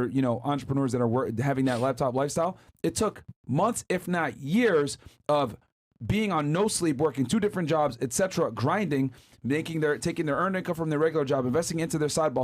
other, entrepreneurs that are having that laptop lifestyle. It took months, if not years, of being on no sleep, working 2 different jobs, etc., grinding, taking their earned income from their regular job, investing into their side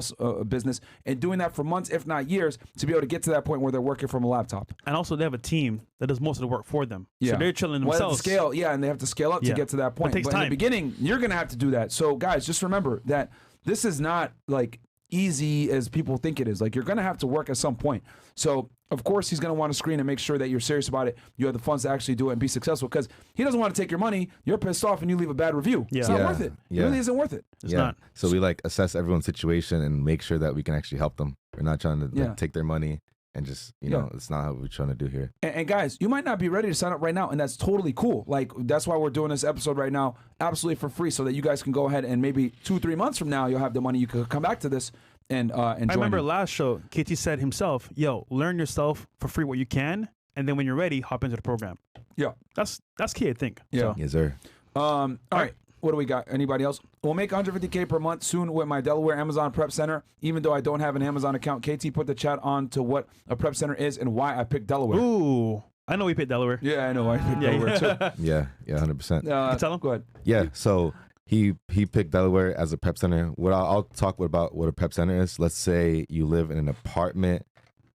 business, and doing that for months, if not years, to be able to get to that point where they're working from a laptop. And also, they have a team that does most of the work for them. Yeah. So they're chilling themselves. And they have to scale up to get to that point. It takes but time. In the beginning, you're going to have to do that. So, guys, just remember that this is not like easy as people think it is. Like, you're going to have to work at some point. So, of course, he's going to want to screen and make sure that you're serious about it. You have the funds to actually do it and be successful, because he doesn't want to take your money. You're pissed off and you leave a bad review. It's not worth it. It really isn't worth it. It's not. So we assess everyone's situation and make sure that we can actually help them. We're not trying to take their money and just, it's not how we're trying to do here. And guys, you might not be ready to sign up right now, and that's totally cool. Like, that's why we're doing this episode right now absolutely for free, so that you guys can go ahead and maybe 2-3 months from now, you'll have the money. You can come back to this and I remember last show, KT said himself, learn yourself for free what you can, and then when you're ready, hop into the program. Yeah. That's key, I think. Yeah. So. Yes, sir. All right. What do we got? Anybody else? We'll make $150K per month soon with my Delaware Amazon Prep Center. Even though I don't have an Amazon account, KT put the chat on to what a prep center is and why I picked Delaware. Ooh. I know we picked Delaware. Yeah, I know. I picked Delaware too. Yeah, 100%. Tell him. Go ahead. Yeah, so he picked Delaware as a prep center. What I'll talk about what a prep center is. Let's say you live in an apartment,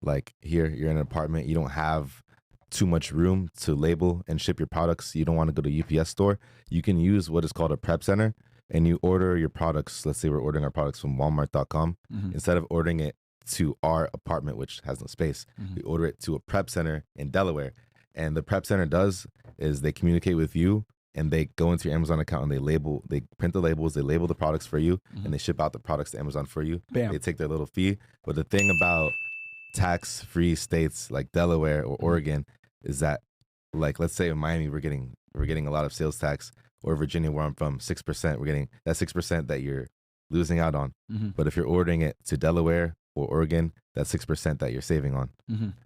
like here, you're in an apartment. You don't have too much room to label and ship your products. You don't want to go to a UPS store. You can use what is called a prep center, and you order your products. Let's say we're ordering our products from Walmart.com. Instead of ordering it to our apartment, which has no space, we order it to a prep center in Delaware. And the prep center does is they communicate with you, and they go into your Amazon account and they print the labels, they label the products for you, and they ship out the products to Amazon for you. Bam. They take their little fee. But the thing about tax-free states like Delaware or Oregon is that, like, let's say in Miami we're getting a lot of sales tax, or Virginia where I'm from, 6%. We're getting that 6% that you're losing out on. But if you're ordering it to Delaware or Oregon, that's 6% that you're saving on.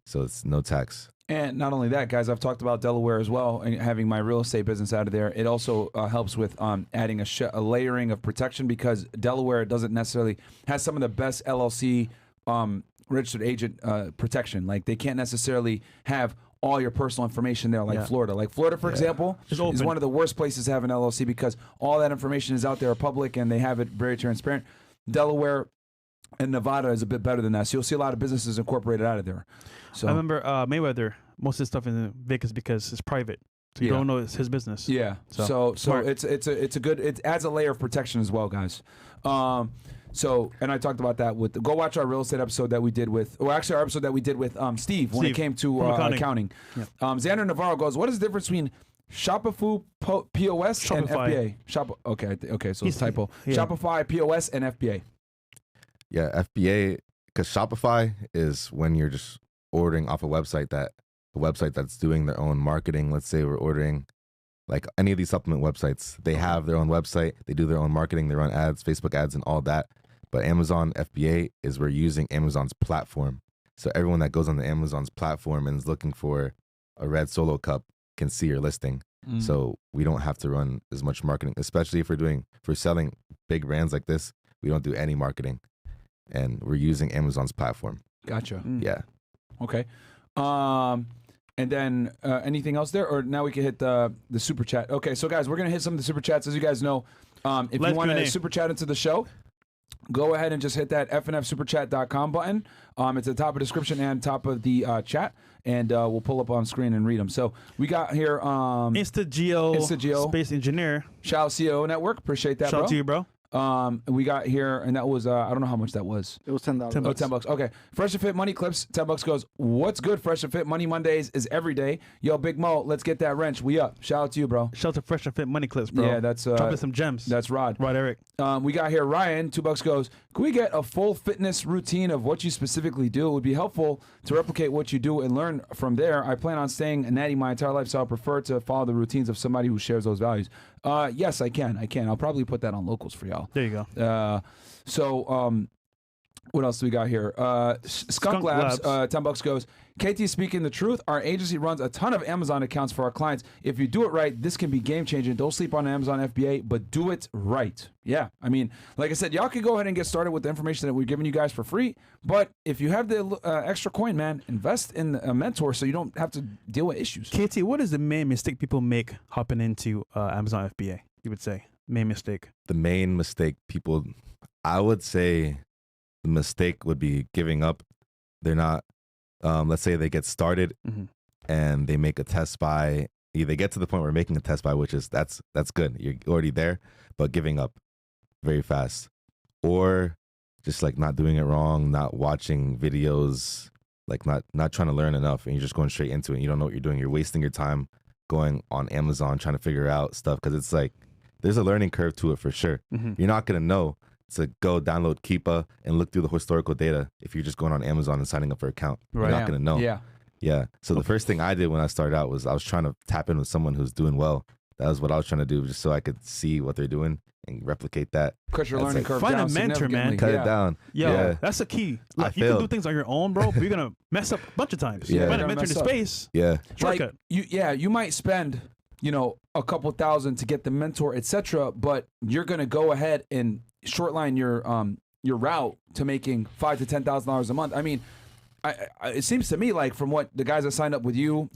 So it's no tax. And not only that, guys, I've talked about Delaware as well, and having my real estate business out of there. It also helps with adding a layering of protection, because Delaware doesn't necessarily has some of the best LLC registered agent protection. Like, they can't necessarily have all your personal information there, like Florida. Like Florida, for example, is one of the worst places to have an LLC, because all that information is out there public and they have it very transparent. Delaware and Nevada is a bit better than that. So you'll see a lot of businesses incorporated out of there. So I remember Mayweather, most of his stuff in Vegas because it's private. So you don't know it's his business. Yeah. So it's a good, it adds a layer of protection as well, guys. And I talked about that go watch our real estate episode that we did our episode that we did with Steve when it came to accounting. Yeah. Xander Navarro goes, what is the difference between Shopify POS and FBA? Okay, so it's typo. Shopify POS and FBA. Yeah, FBA, because Shopify is when you're just ordering off a website that's doing their own marketing. Let's say we're ordering like any of these supplement websites. They have their own website. They do their own marketing. They run ads, Facebook ads, and all that. But Amazon FBA is we're using Amazon's platform. So everyone that goes on the Amazon's platform and is looking for a red Solo cup can see your listing. So we don't have to run as much marketing, especially if we're selling big brands like this. We don't do any marketing. And we're using Amazon's platform. Gotcha. Yeah. Okay. And then anything else there? Or now we can hit the super chat. Okay, so guys, we're going to hit some of the super chats. As you guys know, if you want to super chat into the show, go ahead and just hit that fnfsuperchat.com button. It's at the top of the description and top of the chat. And we'll pull up on screen and read them. So we got here... InstaGeo Space Engineer. Shout out CEO Network. Appreciate that, Shout out to you, bro. We got here, and that was I don't know how much that was. It was $10. Oh, $10. Okay. Fresh and Fit Money Clips. $10 goes. What's good? Fresh and Fit Money Mondays is every day. Yo, Big Mo, let's get that wrench. We up. Shout out to you, bro. Shout out to Fresh and Fit Money Clips, bro. Yeah, that's dropping some gems. That's Rod. Eric. We got here Ryan. $2 goes. Can we get a full fitness routine of what you specifically do? It would be helpful to replicate what you do and learn from there. I plan on staying a natty my entire life, so I prefer to follow the routines of somebody who shares those values. Yes, I can. I'll probably put that on locals for y'all. There you go. What else do we got here? Skunk Labs, $10 goes, KT speaking the truth. Our agency runs a ton of Amazon accounts for our clients. If you do it right, this can be game changing. Don't sleep on Amazon FBA, but do it right. Yeah, I mean, like I said, y'all can go ahead and get started with the information that we're giving you guys for free. But if you have the extra coin, man, invest in a mentor so you don't have to deal with issues. KT, what is the main mistake people make hopping into Amazon FBA? You would say main mistake. The main mistake people, I would say, the mistake would be giving up. They're not, let's say they get started and they make a test buy. They get to the point where making a test buy, which is that's good. You're already there, but giving up very fast, or just like not doing it wrong, not watching videos, like not trying to learn enough, and you're just going straight into it. And you don't know what you're doing. You're wasting your time going on Amazon trying to figure out stuff, because it's like there's a learning curve to it for sure. You're not gonna know to go download Keepa and look through the historical data if you're just going on Amazon and signing up for an account. You're not going to know. Yeah. So the first thing I did when I started out was I was trying to tap in with someone who's doing well. That was what I was trying to do, just so I could see what they're doing and replicate that. Cut your learning curve Find down a mentor, man. Cut it down. Yo, that's the key. Like, you can do things on your own, bro, but you're going to mess up a bunch of times. Yeah. Find a mentor in the space. Yeah. Shortcut. Like, you might spend, a couple thousand to get the mentor, etc., but you're going to go ahead and shortline your route to making $5,000 to $10,000 a month. I mean, it seems to me like from what the guys that signed up with you,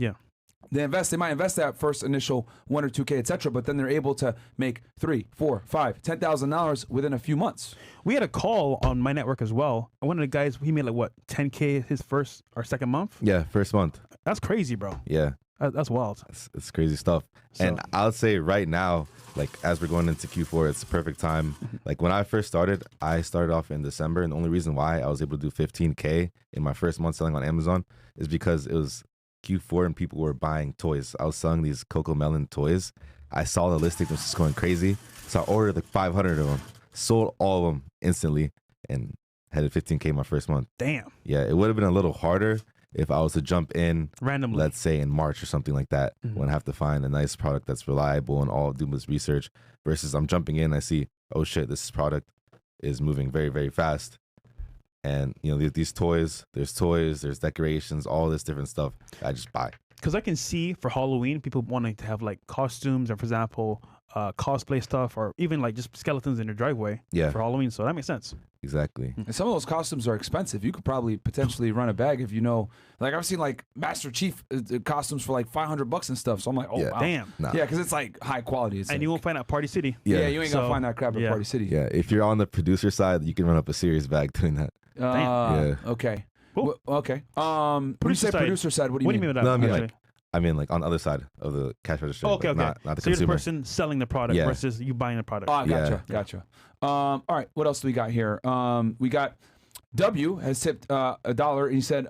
they might invest that first initial $1,000 or $2,000, etc., but then they're able to make $3,000, $4,000, $5,000, $10,000 within a few months. We had a call on my network as well. One of the guys, he made like what, $10K his first or second month? Yeah, first month. That's crazy, bro. Yeah. That's wild. It's crazy stuff. And I would say right now, like as we're going into Q4, it's the perfect time. Like when I first started, I started off in December, and the only reason why I was able to do 15K in my first month selling on Amazon is because it was Q4 and people were buying toys. I was selling these Coco Melon toys. I saw the listing was just going crazy, so I ordered like 500 of them, sold all of them instantly, and had 15K my first month. Damn. Yeah, it would have been a little harder if I was to jump in randomly, let's say in March or something like that, when I have to find a nice product that's reliable and all do this research, versus I'm jumping in, I see, oh shit, this product is moving very, very fast. And these toys, there's decorations, all this different stuff I just buy. Because I can see for Halloween, people wanting to have like costumes, or for example, cosplay stuff, or even like just skeletons in their driveway for Halloween. So that makes sense. Exactly. And some of those costumes are expensive. You could probably potentially run a bag if like I've seen like Master Chief costumes for like $500 and stuff. So I'm like, oh wow, damn, yeah, because it's like high quality. It's and you won't find that at Party City. Yeah, you ain't gonna find that crap at Party City. Yeah, if you're on the producer side, you can run up a serious bag doing that. Yeah. Okay. Cool. Okay. When you say producer side, what do you mean? What do you mean with that? No, I mean like on the other side of the cash register. Okay. Not the so consumer. you're the person selling the product versus you buying the product. Oh, gotcha. All right. What else do we got here? We got W has tipped $1. He said,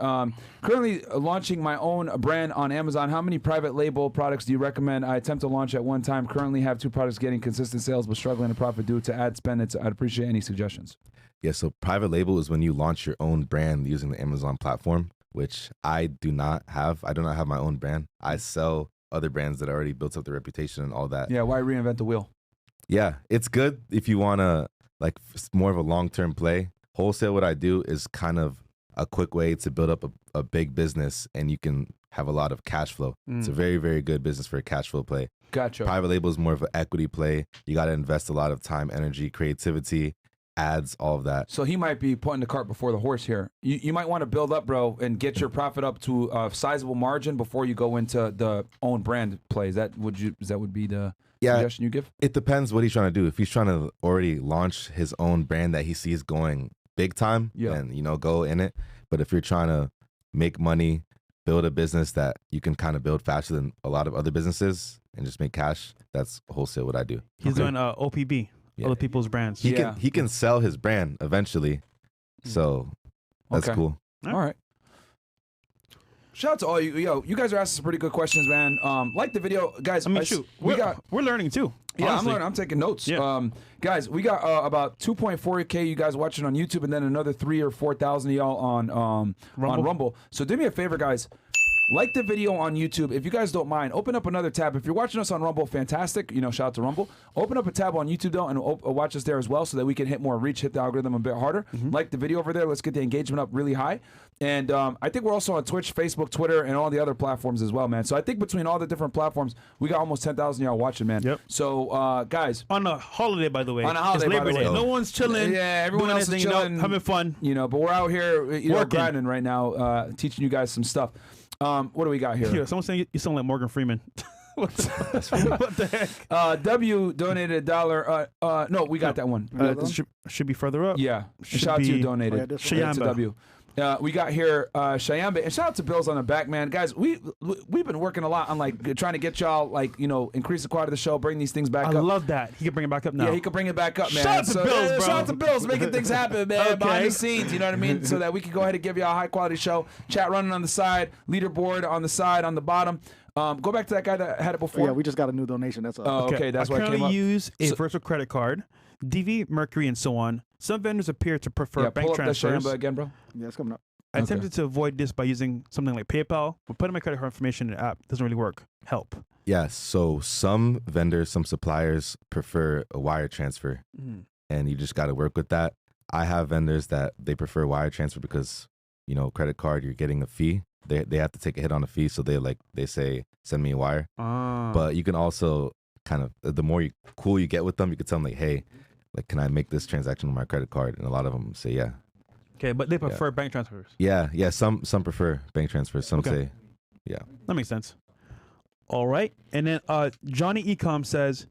currently launching my own brand on Amazon. How many private label products do you recommend I attempt to launch at one time? Currently have 2 products getting consistent sales but struggling to profit due to ad spend. I'd appreciate any suggestions. Yeah, so private label is when you launch your own brand using the Amazon platform, which I do not have. I do not have my own brand. I sell other brands that already built up their reputation and all that. Yeah, why reinvent the wheel? Yeah, it's good if you want to, like, more of a long-term play. Wholesale, what I do is kind of a quick way to build up a big business, and you can have a lot of cash flow. It's a very, very good business for a cash flow play. Gotcha. Private label is more of an equity play. You got to invest a lot of time, energy, creativity, ads, all of that. So he might be putting the cart before the horse here. You might want to build up, bro, and get your profit up to a sizable margin before you go into the own brand play. That would be the suggestion you give? It depends what he's trying to do. If he's trying to already launch his own brand that he sees going big time, then go in it. But if you're trying to make money, build a business that you can kind of build faster than a lot of other businesses and just make cash, that's wholesale what I do. He's doing OPB. Other people's brands. He can sell his brand eventually. So that's cool. All right. Shout out to all you. Yo, you guys are asking some pretty good questions, man. Like the video, guys. I mean, we're learning too. Yeah, honestly. I'm learning. I'm taking notes. Yeah. Guys, we got about 2.4K you guys watching on YouTube, and then another 3,000 or 4,000 of y'all on Rumble. So do me a favor, guys. Like the video on YouTube. If you guys don't mind, open up another tab. If you're watching us on Rumble, fantastic. Shout out to Rumble. Open up a tab on YouTube, though, and watch us there as well so that we can hit more reach, hit the algorithm a bit harder. Like the video over there. Let's get the engagement up really high. And I think we're also on Twitch, Facebook, Twitter, and all the other platforms as well, man. So I think between all the different platforms, we got almost 10,000 y'all watching, man. Yep. So, guys. On a holiday, by the way. On a holiday, it's Labor Day. way. No one's chilling. Yeah, everyone else is chilling. Having fun. But we're out here, grinding right now, teaching you guys some stuff. What do we got here? Yeah, someone's saying you sound like Morgan Freeman. What the heck? W donated $1. No, we got that one. Should be further up. Yeah. Shout out to you donated. Shayamba. To W. We got here Shayamba, and shout out to Bills on the back, man. Guys, we've been working a lot on trying to get y'all increase the quality of the show, bring these things back up. I love that. He can bring it back up now. Yeah, he can bring it back up, man. Shout out to Bills, bro. Shout out to Bills making things happen, man. Behind the scenes, you know what I mean? So that we can go ahead and give y'all a high quality show. Chat running on the side, leaderboard on the side, on the bottom. Go back to that guy that had it before. Yeah, we just got a new donation. That's all. Oh, okay. That's why it came up. I use a virtual credit card, DV, Mercury, and so on. Some vendors appear to prefer bank pull up transfers. that Shayamba again, bro. Yeah, it's coming up. I attempted to avoid this by using something like PayPal, but putting my credit card information in the app doesn't really work. Help. Yes. So some vendors, some suppliers prefer a wire transfer, and you just got to work with that. I have vendors that they prefer wire transfer because, credit card, you're getting a fee. They have to take a hit on a fee, so they say send me a wire. But you can also kind of, the more cool you get with them, you can tell them hey, can I make this transaction with my credit card? And a lot of them say yeah. Okay, but they prefer bank transfers. Yeah. Some prefer bank transfers. Some say, yeah. That makes sense. All right, and then Johnny Ecom says,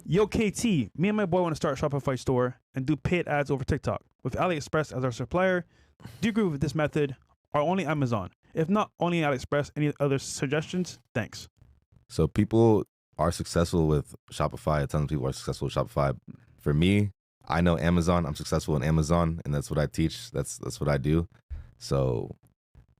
"Yo, KT, me and my boy want to start a Shopify store and do paid ads over TikTok with AliExpress as our supplier. Do you agree with this method, or only Amazon? If not, only AliExpress. Any other suggestions? Thanks." So people are successful with Shopify. A ton of people are successful with Shopify. For me, I know Amazon. I'm successful in Amazon, and that's what I teach. That's what I do. So,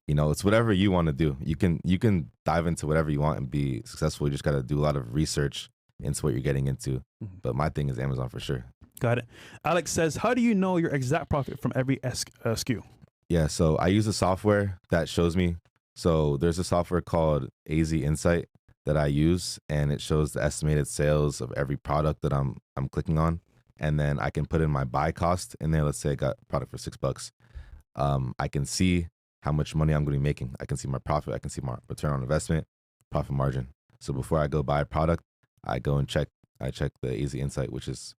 it's whatever you want to do. You can dive into whatever you want and be successful. You just got to do a lot of research into what you're getting into. But my thing is Amazon for sure. Got it. Alex says, how do you know your exact profit from every SKU? Yeah, so I use a software that shows me. So there's a software called AZ Insight that I use, and it shows the estimated sales of every product that I'm clicking on. And then I can put in my buy cost in there. Let's say I got a product for $6. I can see how much money I'm going to be making. I can see my profit. I can see my return on investment, profit margin. So before I go buy a product, I go and check the AZ Insight, which is,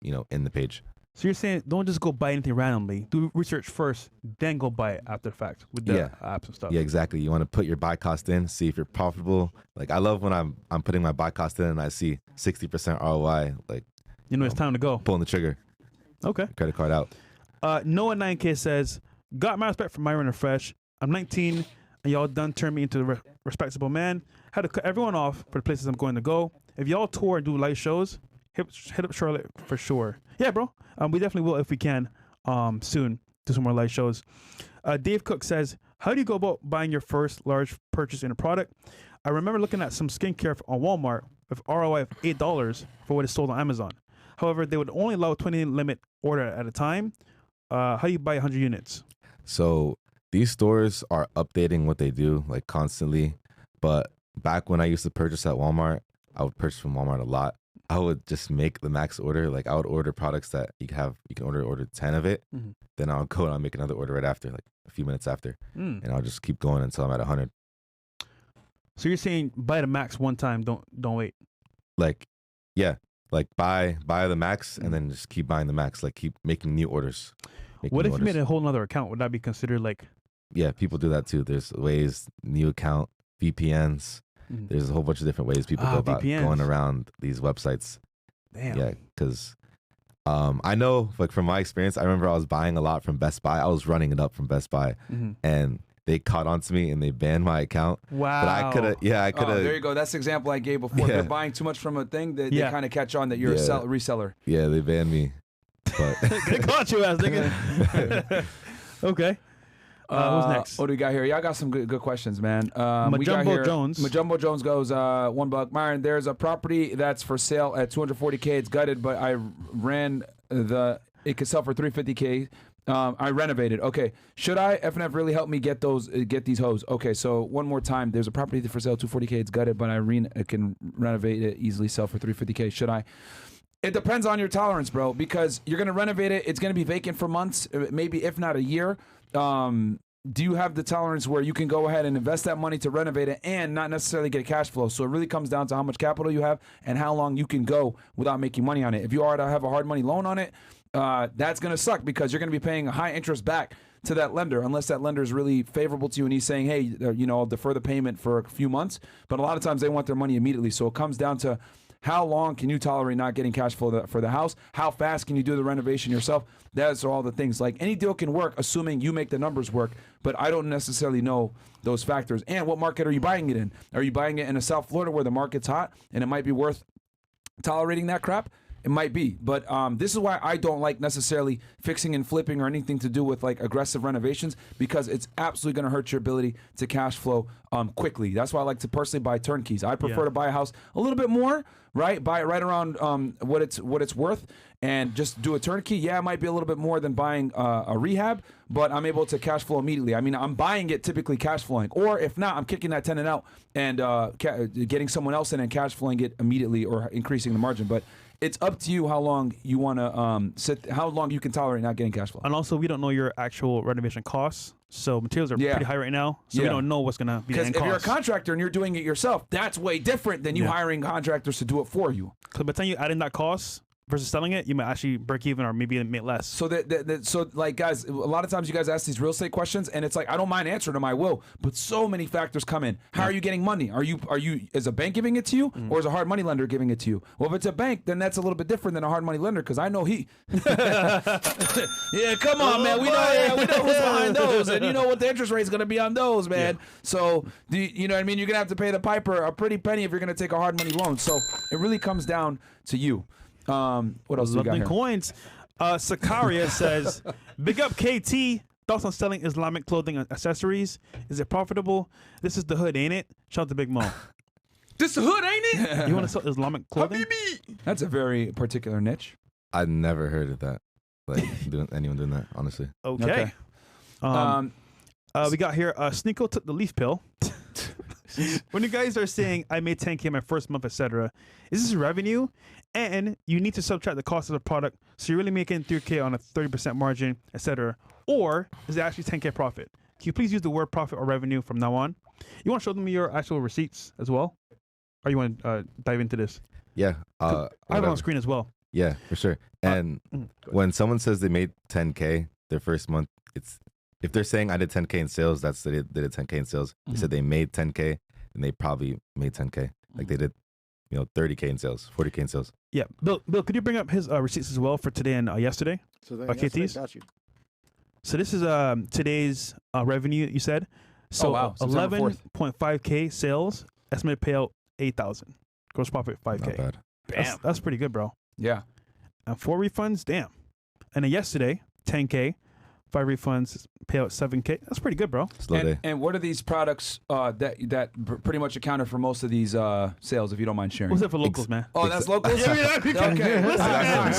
in the page. So you're saying don't just go buy anything randomly. Do research first, then go buy it after the fact with the apps and stuff. Yeah, exactly. You want to put your buy cost in, see if you're profitable. I love when I'm putting my buy cost in and I see 60% ROI. It's time to go. Pulling the trigger. Okay. Credit card out. Noah 9K says, got my respect for Myron and Fresh. I'm 19 and y'all done turned me into a respectable man. Had to cut everyone off for the places I'm going to go. If y'all tour and do live shows, hit up Charlotte for sure. Yeah, bro. We definitely will if we can soon do some more live shows. Dave Cook says, how do you go about buying your first large purchase in a product? I remember looking at some skincare on Walmart with ROI of $8 for what is sold on Amazon. However, they would only allow 20 limit order at a time. How do you buy 100 units? So these stores are updating what they do constantly. But back when I used to purchase at Walmart, I would purchase from Walmart a lot. I would just make the max order. I would order products that you can order 10 of it. Mm-hmm. Then I'll go and I'll make another order right after, a few minutes after. And I'll just keep going until I'm at 100. So you're saying buy the max one time, don't wait. Yeah. Buy the max and then just keep buying the max. Keep making new orders. What if you made a whole nother account? Would that be considered Yeah, people do that too. There's ways, new account, VPNs. There's a whole bunch of different ways people go about VPNs. Going around these websites. Damn. Yeah, because I know, from my experience, I remember I was buying a lot from Best Buy. I was running it up from Best Buy, and they caught on to me and they banned my account. Wow. But I could have. Oh, there you go. That's the example I gave before. They're buying too much from a thing that they kind of catch on that you're a reseller. Yeah, they banned me. But they caught you, ass nigga. Okay. Who's next? What do we got here? Y'all got some good questions, man. Majumbo Jones. Majumbo Jones goes $1. Myron, there's a property that's for sale at $240K. It's gutted, but I ran it could sell for $350K. I renovated. Okay, should I? FNF really helped me get these hoes. Okay, so one more time. There's a property for sale, 240K. It's gutted, but I can renovate it, easily sell for 350K. Should I? It depends on your tolerance, bro, because you're gonna renovate it. It's gonna be vacant for months, maybe if not a year. Do you have the tolerance where you can go ahead and invest that money to renovate it and not necessarily get cash flow? So it really comes down to how much capital you have and how long you can go without making money on it. If you are to have a hard money loan on it, that's going to suck because you're going to be paying a high interest back to that lender unless that lender is really favorable to you and he's saying, hey, I'll defer the payment for a few months. But a lot of times they want their money immediately. So it comes down to how long can you tolerate not getting cash flow for the house? How fast can you do the renovation yourself? Those are all the things. Like any deal can work, assuming you make the numbers work. But I don't necessarily know those factors. And what market are you buying it in? Are you buying it in a South Florida where the market's hot and it might be worth tolerating that crap? It might be, but this is why I don't like necessarily fixing and flipping or anything to do with like aggressive renovations because it's absolutely going to hurt your ability to cash flow quickly. That's why I like to personally buy turnkeys. I prefer to buy a house a little bit more, right? Buy it right around what it's worth and just do a turnkey. Yeah, it might be a little bit more than buying a rehab, but I'm able to cash flow immediately. I mean, I'm buying it typically cash flowing, or if not, I'm kicking that tenant out and getting someone else in and cash flowing it immediately or increasing the margin. But it's up to you how long you want to how long you can tolerate not getting cash flow. And also, we don't know your actual renovation costs. So materials are pretty high right now. So we don't know what's going to be the end cost. Because if you're a contractor and you're doing it yourself, that's way different than you hiring contractors to do it for you. Because by the time you add in that cost versus selling it, you might actually break even or maybe make less. So so like guys, a lot of times you guys ask these real estate questions and it's like I don't mind answering them, I will, but so many factors come in. How are you getting money? Are you is a bank giving it to you or is a hard money lender giving it to you? Well, if it's a bank, then that's a little bit different than a hard money lender because I know he. Yeah, come on, man. We know who's behind those, and you know what the interest rate is going to be on those, man. Yeah. So you know what I mean? You're gonna have to pay the piper a pretty penny if you're gonna take a hard money loan. So it really comes down to you. What else do we got here? Coins. Sakaria says, big up KT. Thoughts on selling Islamic clothing and accessories? Is it profitable? This is the hood, ain't it? Shout out to Big Mo. This the hood, ain't it? You want to sell Islamic clothing? That's a very particular niche. I never heard of that. Like anyone doing that, honestly. Okay. We got here. Sneeko took the leaf pill. When you guys are saying I made 10K my first month, etc., is this revenue? And you need to subtract the cost of the product, so you're really making 3K on a 30% margin, etc. Or is it actually 10K profit? Can you please use the word profit or revenue from now on? You want to show them your actual receipts as well, or you want to dive into this? Yeah, I have it on screen as well. Yeah, for sure. And when someone says they made 10K their first month, it's if they're saying I did 10K in sales, that's they did 10K in sales. They said they made 10K, and they probably made 10K. Like they did, 30K in sales, 40K in sales. Yeah, Bill, could you bring up his receipts as well for today and yesterday? So then, KT's? got you. So this is today's revenue. You said so. 11.5K sales. Estimated payout 8,000. Gross profit 5K. Not bad. That's pretty good, bro. Yeah. And 4 refunds, damn. And then yesterday, 10K. 5 refunds, payout 7K. That's pretty good, bro. Slow day. And what are these products that pretty much accounted for most of these sales, if you don't mind sharing? What's that for locals, man? Oh, that's locals? Okay. Listen, man.